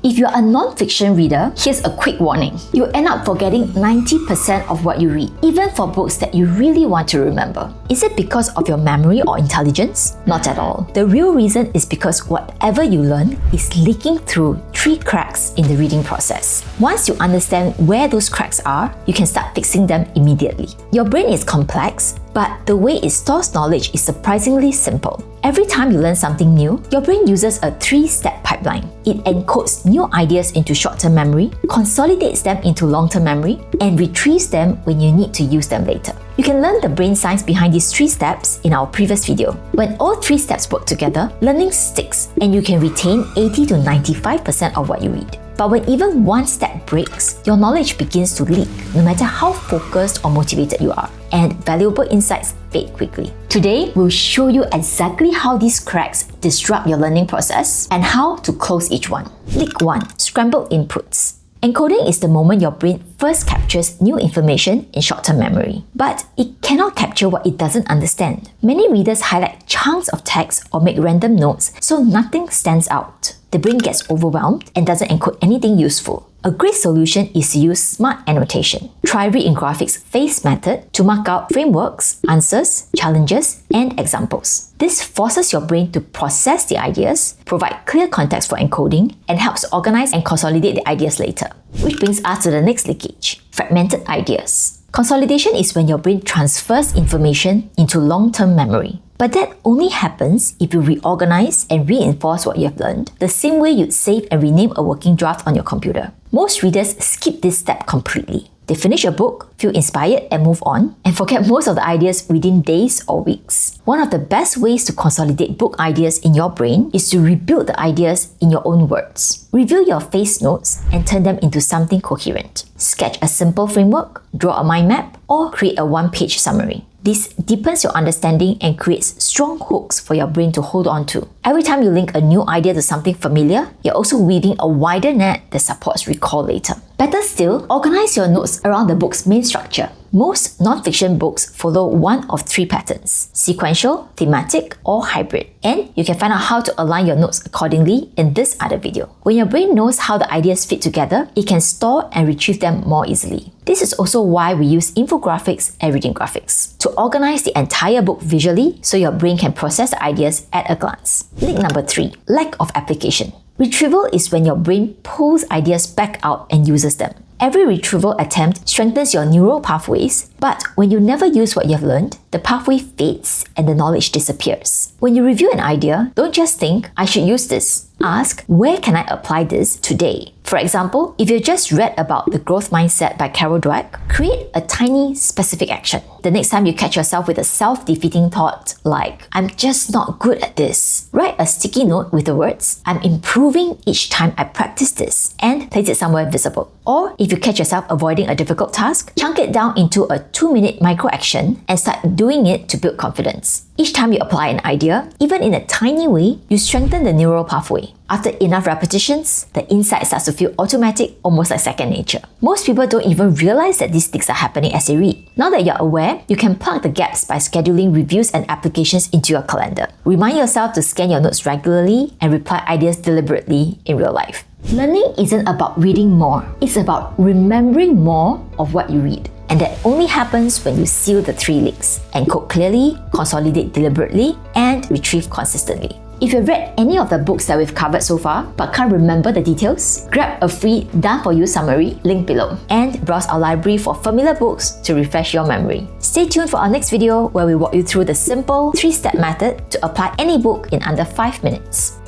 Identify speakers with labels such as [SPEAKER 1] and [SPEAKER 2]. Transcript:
[SPEAKER 1] If you're a non-fiction reader, here's a quick warning. You end up forgetting 90% of what you read, even for books that you really want to remember. Is it because of your memory or intelligence? Not at all. The real reason is because whatever you learn is leaking through 3 cracks in the reading process. Once you understand where those cracks are, you can start fixing them immediately. Your brain is complex, but the way it stores knowledge is surprisingly simple. Every time you learn something new, your brain uses a 3-step pipeline. It encodes new ideas into short-term memory, consolidates them into long-term memory, and retrieves them when you need to use them later. You can learn the brain science behind these 3 steps in our previous video. When all 3 steps work together, learning sticks and you can retain 80 to 95% of what you read. But when even one step breaks, your knowledge begins to leak, no matter how focused or motivated you are, and valuable insights fade quickly. Today, we'll show you exactly how these cracks disrupt your learning process and how to close each one. Leak 1. Scrambled inputs. Encoding is the moment your brain first captures new information in short-term memory, but it cannot capture what it doesn't understand. Many readers highlight chunks of text or make random notes so nothing stands out. The brain gets overwhelmed and doesn't encode anything useful. A great solution is to use smart annotation. Try Read in Graphics Phase method to mark out frameworks, answers, challenges, and examples. This forces your brain to process the ideas, provide clear context for encoding, and helps organize and consolidate the ideas later. Which brings us to the next leakage: fragmented ideas. Consolidation is when your brain transfers information into long-term memory. But that only happens if you reorganize and reinforce what you have learned, the same way you'd save and rename a working draft on your computer. Most readers skip this step completely. They finish a book, feel inspired and move on, and forget most of the ideas within days or weeks. One of the best ways to consolidate book ideas in your brain is to rebuild the ideas in your own words. Review your face notes and turn them into something coherent. Sketch a simple framework, draw a mind map, or create a 1-page summary. This deepens your understanding and creates strong hooks for your brain to hold on to. Every time you link a new idea to something familiar, you're also weaving a wider net that supports recall later. Better still, organize your notes around the book's main structure. Most non-fiction books follow one of 3 patterns: sequential, thematic, or hybrid. And you can find out how to align your notes accordingly in this other video. When your brain knows how the ideas fit together, it can store and retrieve them more easily. This is also why we use infographics and reading graphics to organize the entire book visually so your brain can process the ideas at a glance. Leak number 3. Lack of application. Retrieval is when your brain pulls ideas back out and uses them. Every retrieval attempt strengthens your neural pathways, but when you never use what you have learned, the pathway fades and the knowledge disappears. When you review an idea, don't just think, "I should use this." Ask, where can I apply this today? For example, if you just read about The Growth Mindset by Carol Dweck, create a tiny, specific action. The next time you catch yourself with a self-defeating thought like, "I'm just not good at this," write a sticky note with the words, "I'm improving each time I practice this," and place it somewhere visible. Or if you catch yourself avoiding a difficult task, chunk it down into a 2-minute micro-action and start doing it to build confidence. Each time you apply an idea, even in a tiny way, you strengthen the neural pathway. After enough repetitions, the insight starts to feel automatic, almost like second nature. Most people don't even realize that these things are happening as they read. Now that you're aware, you can plug the gaps by scheduling reviews and applications into your calendar. Remind yourself to scan your notes regularly and reply ideas deliberately in real life. Learning isn't about reading more, it's about remembering more of what you read. And that only happens when you seal the 3 leaks: encode clearly, consolidate deliberately, and retrieve consistently. If you've read any of the books that we've covered so far but can't remember the details, grab a free done-for-you summary link below and browse our library for familiar books to refresh your memory. Stay tuned for our next video where we walk you through the simple 3-step method to apply any book in under 5 minutes.